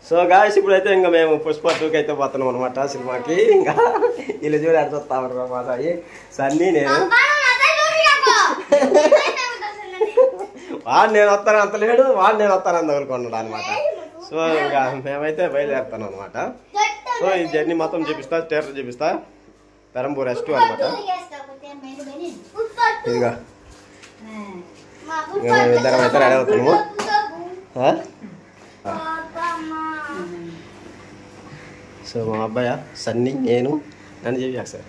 So guys ఇప్పుడైతే ఇంకా మేము పుష్ప 2కి అయితే పోతున్నాం అనమాట సినిమాకి. ఇంకా వీళ్ళు చూడ అడుగుతా ఉన్నారు మా సాయి సన్నీ నేను వాడు నేను వస్తాను అంత లేడు, వాడు నేను వస్తాను అంత వదులుకున్నాడు అనమాట. సో ఇంకా మేమైతే బయలుదేరుతాను అనమాట. సో ఈ జర్నీ మొత్తం చూపిస్తా, థియేటర్ చూపిస్తా, పెరంబూర్ S2 అనమాట. ఇదిగా ఇద్దరం అయితే రెడీ అవుతున్నాము. సో మా అబ్బాయి సన్నీ నేను నన్ను చెప్పా సార్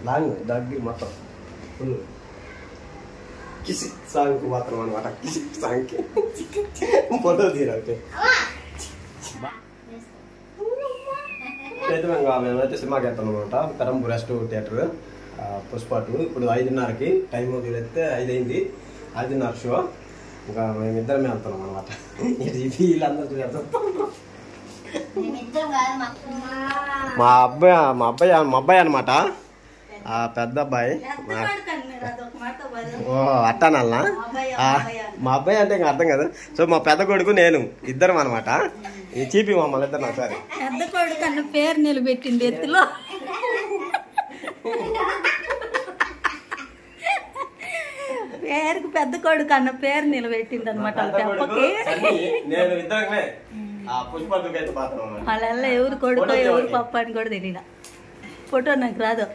లాంగ్ దగ్గర మొత్తం ఫుల్ కిసి సాంగ్కి మాత్రం అనమాట. కిసి సాంగ్కి ఫోటో తీరాలి. మేమైతే సినిమాకి వెళ్తాం అనమాట. Perambur S2 theatre Pushpa 2. ఇప్పుడు 5:30కి టైం వదిలేస్తే 5 అయింది. 5:30 షో. ఇంకా మేమిద్దరమే వెళ్తున్నాం అనమాట. వీళ్ళందరూ మా అబ్బాయి అనమాట, పెద్ద అబ్బాయి. ఓ అట్టానల్నా మా అబ్బాయి అంటే ఇంకా అర్థం కదా. సో మా పెద్ద కొడుకు నేను ఇద్దరం అనమాట. చీపి మమ్మల్ని ఇద్దరు ఒకసారి పెద్ద కొడుకు అన్న పేరు నిలబెట్టింది ఎత్తులో. పేరుకు పెద్ద కొడుకు అన్న పేరు నిలబెట్టింది అనమాట. వాళ్ళ ఎవరు కొడుకో ఎవరు పప్పు అని కూడా తెలియదు. ఫోటో నాకు రాదు.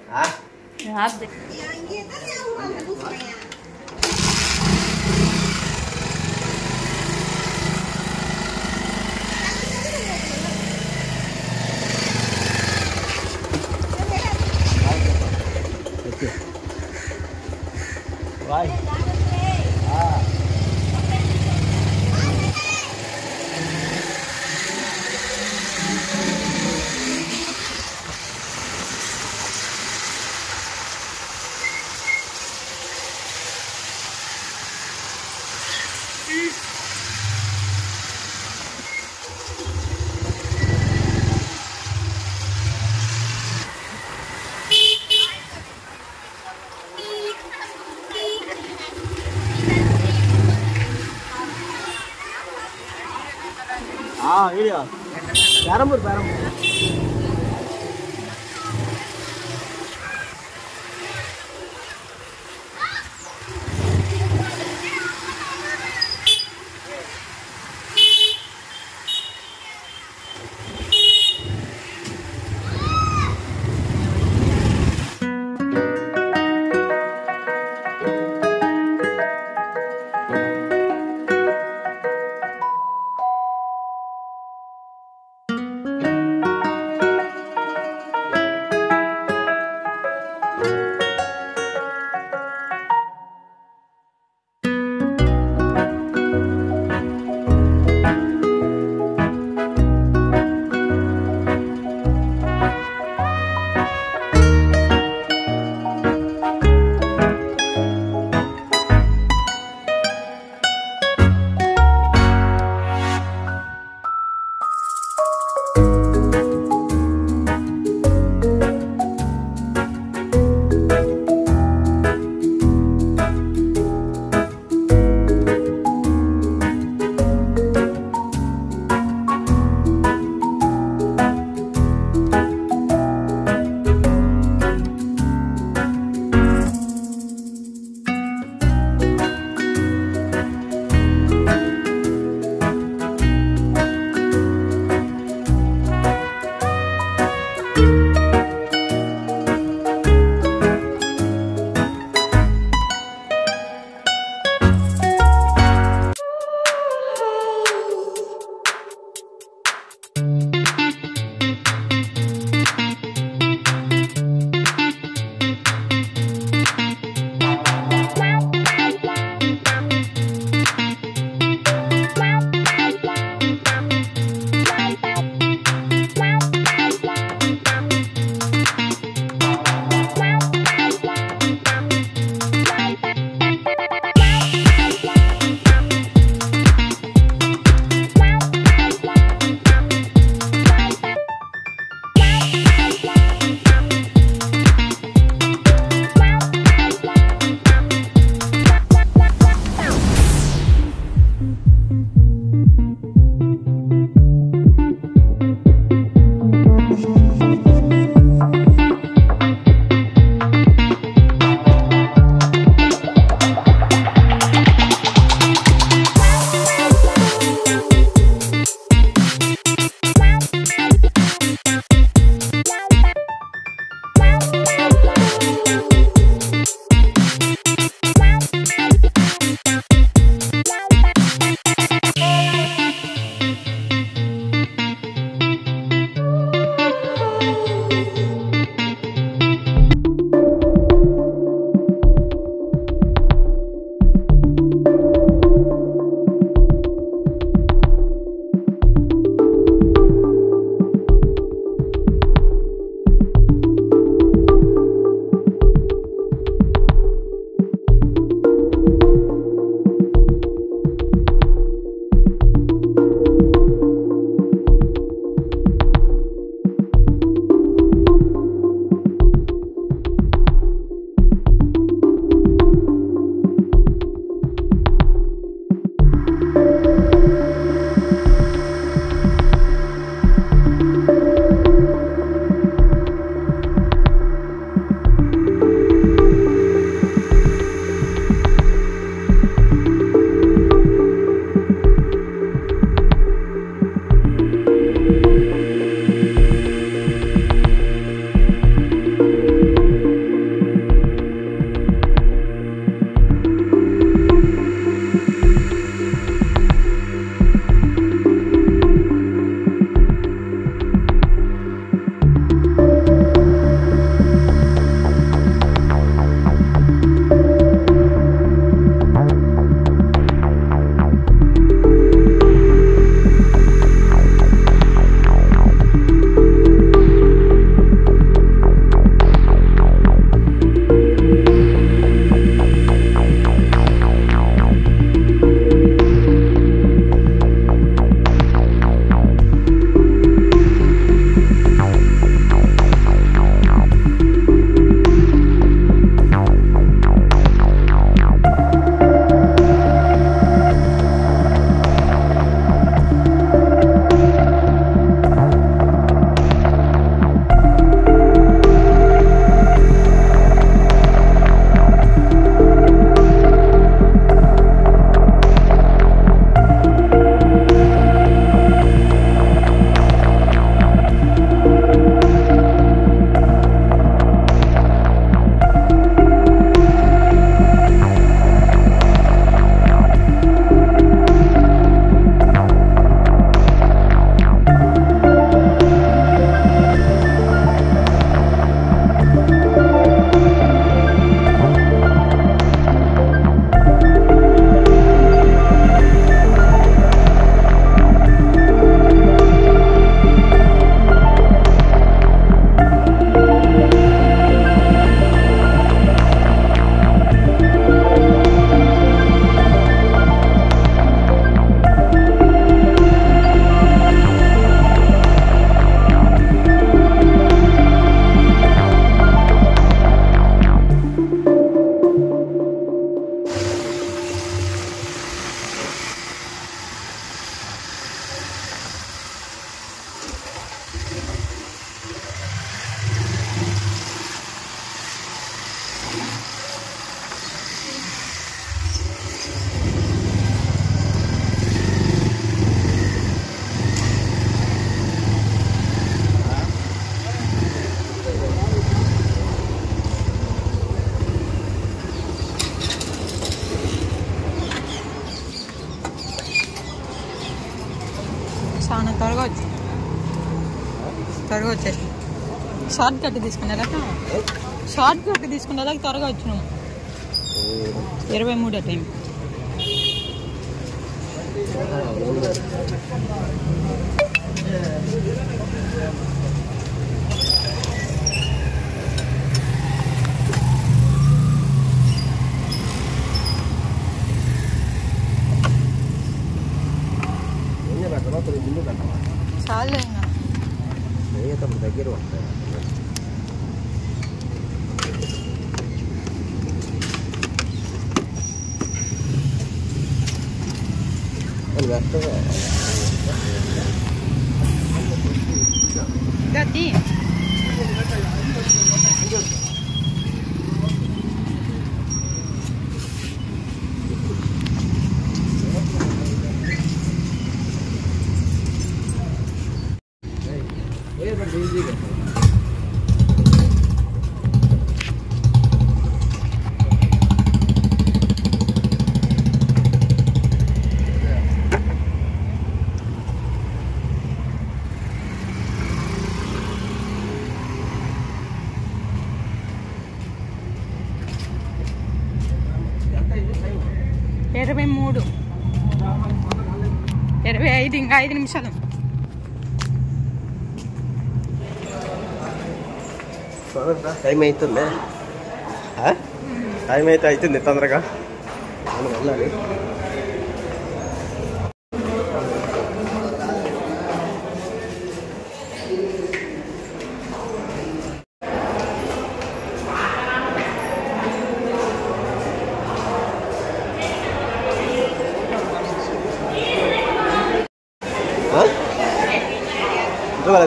వీడియో పెరంబూర్ త్వరగా వచ్చేసి షార్ట్ కట్ తీసుకునేలా త్వరగా వచ్చినాము 23 టైం. చాలే దగ్గర గట్టి మూడు 25 ఇంకా 5 నిమిషాలు. టైం అవుతుంది, టైం అయితే అవుతుంది తొందరగా మనం వెళ్ళాలి.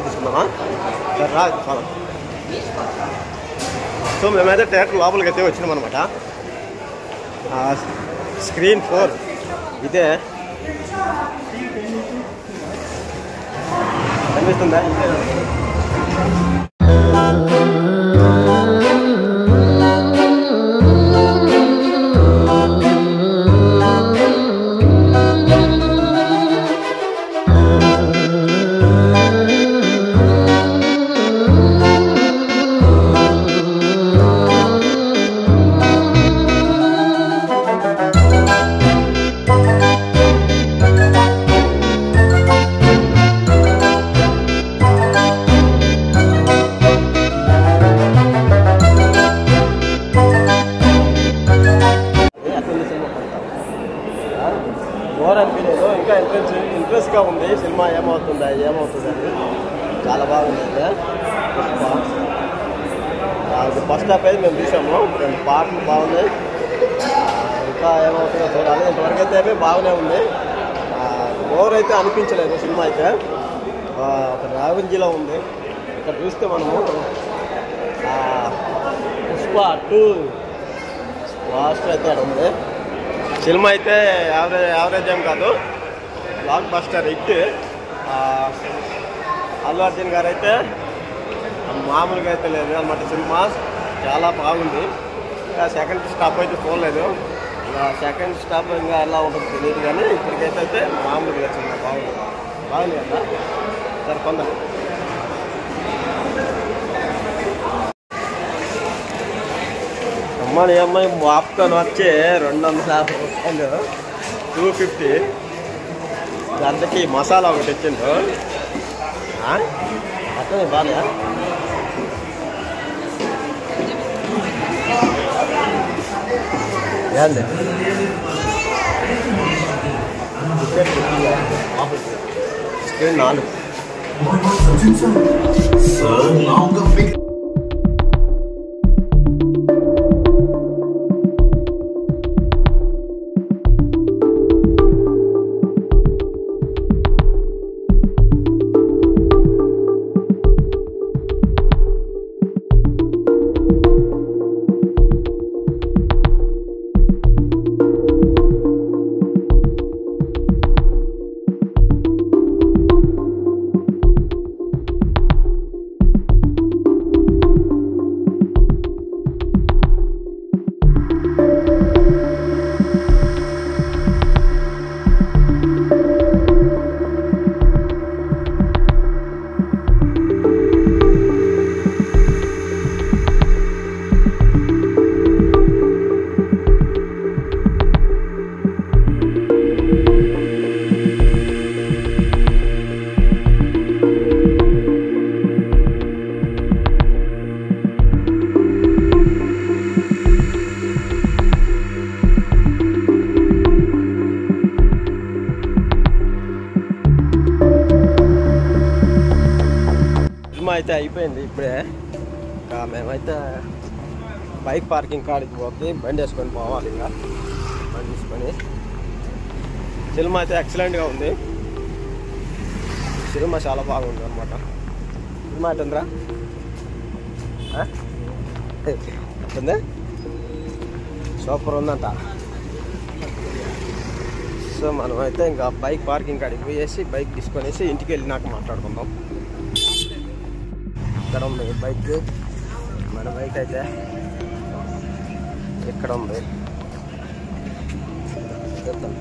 తీసుకున్నామా సరే రా చాలా. సో మేమైతే థియేటర్ లోపలికి అయితే వచ్చినాం అనమాట. స్క్రీన్ 4 ఇదే కనిపిస్తుందా? ఇంకా ఇంట్రెస్ట్గా ఉంది సినిమా. ఏమవుతుంది అని చాలా బాగుంది. అయితే ఫస్ట్ హాఫ్ అయితే మేము చూసాము, 2 పాటలు బాగున్నాయి. ఇంకా ఏమవుతుందో చూడాలి. ఇంతవరకు అయితే బాగానే ఉంది. ఓవర్ అయితే అనిపించలేదు సినిమా అయితే. ఒక రావంజిలో ఉంది. ఇక్కడ చూస్తే మనము పుష్ప 2 లాస్ట్ అయితే అక్కడ ఉంది. సినిమా అయితే యావరేజ్ ఏం కాదు, block buster hit. Allu Arjun గారు అయితే మామూలుగా అయితే లేదు అన్నమాట. సినిమా చాలా బాగుంది. ఇంకా సెకండ్ స్టాప్ అయితే పోలేదు. ఇలా సెకండ్ స్టాప్ ఇంకా ఎలా ఉంటుంది తెలియదు, కానీ ఇప్పటికైతే మామూలుగా సినిమా బాగుంది కదా. సరే కొందాం. అమ్మాయి అమ్మాయి పాప్కార్న్ వచ్చి 250 రూపాయలు, 250. దాంట్లోకి మసాలా ఒకటి తెచ్చిండు. అట్లనే బాగా ఏంది స్క్రీన్ 4. అయితే అయిపోయింది ఇప్పుడే. ఇంకా మేమైతే బైక్ పార్కింగ్ కాడికి పోతే బండి వేసుకొని పోవాలి. ఇంకా బండి తీసుకొని సినిమా అయితే ఎక్సలెంట్గా ఉంది. సినిమా చాలా బాగుంది అనమాట. సినిమా ఎట్టుందిరా? ఎట్టుంది? సూపర్ ఉందంట. సో మనమైతే ఇంకా బైక్ పార్కింగ్ కాడికి పోయేసి బైక్ తీసుకొనేసి ఇంటికి వెళ్ళినాక మాట్లాడుకుందాం. ఇక్కడ ఉంది బైక్. మన బైక్ అయితే ఇక్కడ ఉంది. చెప్తాం.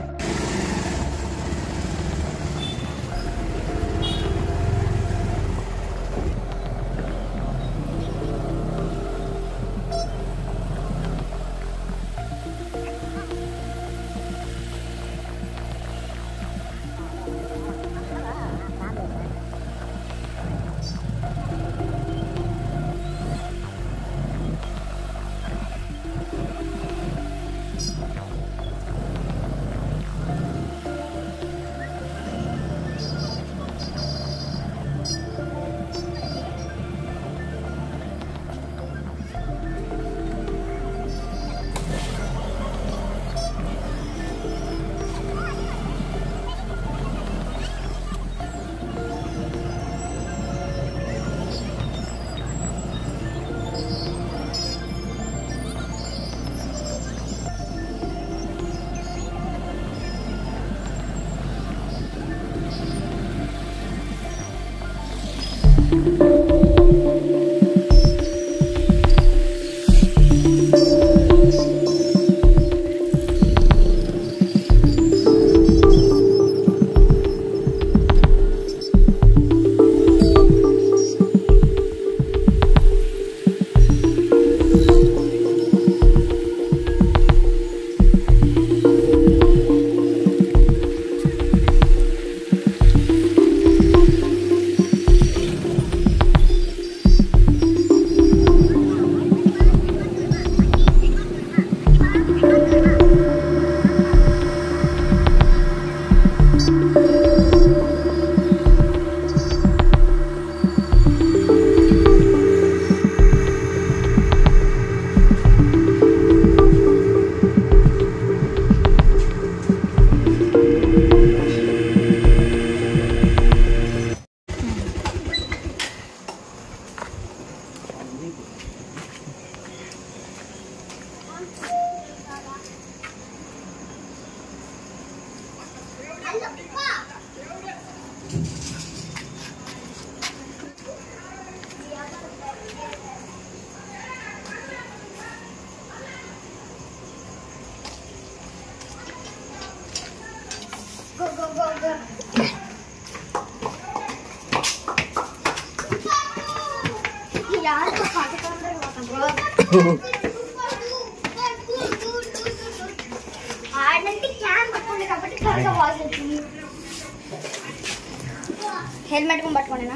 హెల్మెట్ పట్టుకోండినా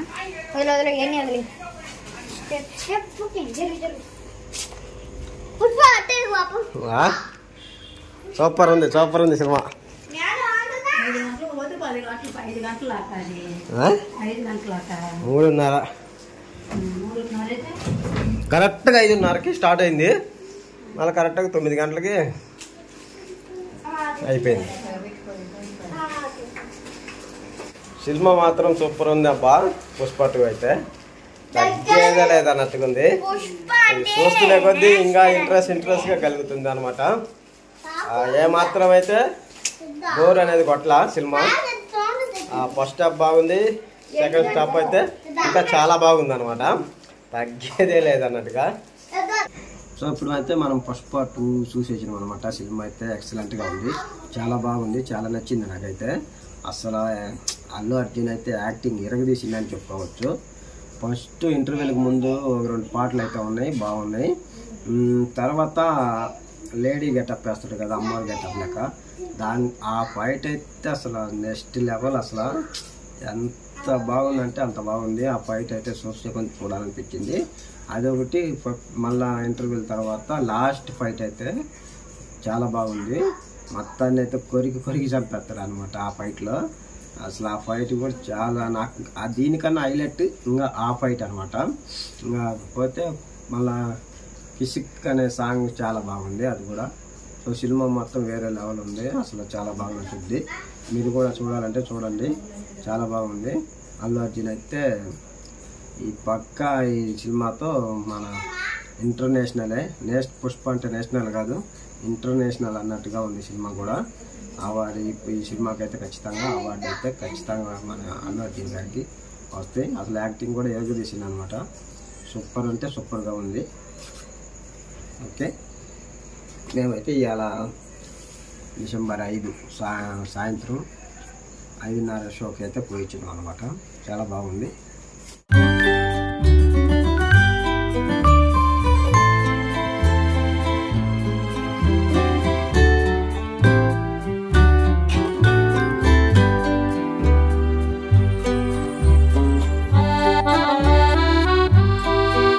వదిలి ఏం వదిలి సూపర్ ఉంది, సూపర్ ఉంది సినిమా. 3:30 కరెక్ట్గా 5:30కి స్టార్ట్ అయింది. మళ్ళీ కరెక్ట్గా 9 గంటలకి అయిపోయింది. సినిమా మాత్రం సూపర్ ఉంది అబ్బా. పుష్ప 2 అయితే తగ్గేదే లేదన్నట్టుగా ఉంది. చూస్తున్న కొద్దీ ఇంకా ఇంట్రెస్ట్గా కలుగుతుంది అనమాట. ఏమాత్రం అయితే బోర్ అనేది కొట్ల సినిమా. ఫస్ట్ హాఫ్ బాగుంది, సెకండ్ హాఫ్ అయితే ఇంకా చాలా బాగుంది అనమాట. తగ్గేదే లేదన్నట్టుగా. సో ఇప్పుడు అయితే మనం పుష్ప 2 చూసేసినాం అనమాట. సినిమా అయితే ఎక్సలెంట్గా ఉంది, చాలా బాగుంది, చాలా నచ్చింది నాకైతే. అసలు అల్లు అర్జున్ అయితే యాక్టింగ్ ఇరగదీసిందని చెప్పుకోవచ్చు. ఫస్ట్ ఇంటర్వ్యూలకు ముందు 2 పాటలు అయితే ఉన్నాయి, బాగున్నాయి. తర్వాత లేడీ గెటప్ వేస్తాడు కదా, అమ్మవారి గెటప్ లెక్క. ఆ ఫైట్ అయితే అసలు నెక్స్ట్ లెవెల్. అసలు ఎంత బాగుందంటే అంత బాగుంది. ఆ ఫైట్ అయితే చూస్తే కొంచెం చూడాలనిపించింది. అదొకటి. మళ్ళా ఇంటర్వ్యూల తర్వాత లాస్ట్ ఫైట్ అయితే చాలా బాగుంది. మొత్తాన్ని అయితే కొరికి చంపేస్తారు అనమాట ఆ ఫైట్లో. అసలు ఆ ఫైట్ కూడా చాలా నాకు దీనికన్నా హైలైట్ ఇంకా ఆ ఫైట్ అనమాట. ఇంకా పోతే మళ్ళా కిసిక్ అనే సాంగ్ చాలా బాగుంది అది కూడా. సో సినిమా మొత్తం వేరే లెవెల్ ఉంది, అసలు చాలా బాగా నచ్చుద్ది. మీరు కూడా చూడాలంటే చూడండి, చాలా బాగుంది. అల్లు అర్జున్ అయితే ఈ పక్క ఈ సినిమాతో మన ఇంటర్నేషనలే, పుష్ప అంటే నేషనల్ కాదు ఇంటర్నేషనల్ అన్నట్టుగా ఉంది సినిమా కూడా. అవార్డు ఈ సినిమాకి అయితే ఖచ్చితంగా అవార్డు అయితే ఖచ్చితంగా మన అల్లు అర్జున్ గారికి వస్తాయి. అసలు యాక్టింగ్ కూడా ఎరుగుదీసింది అనమాట, సూపర్ అంటే సూపర్గా ఉంది. ఓకే, మేమైతే ఇవాళ డిసెంబర్ 5 సాయంత్రం 5:30 షోకి అయితే పోయించాం అనమాట. చాలా బాగుంది.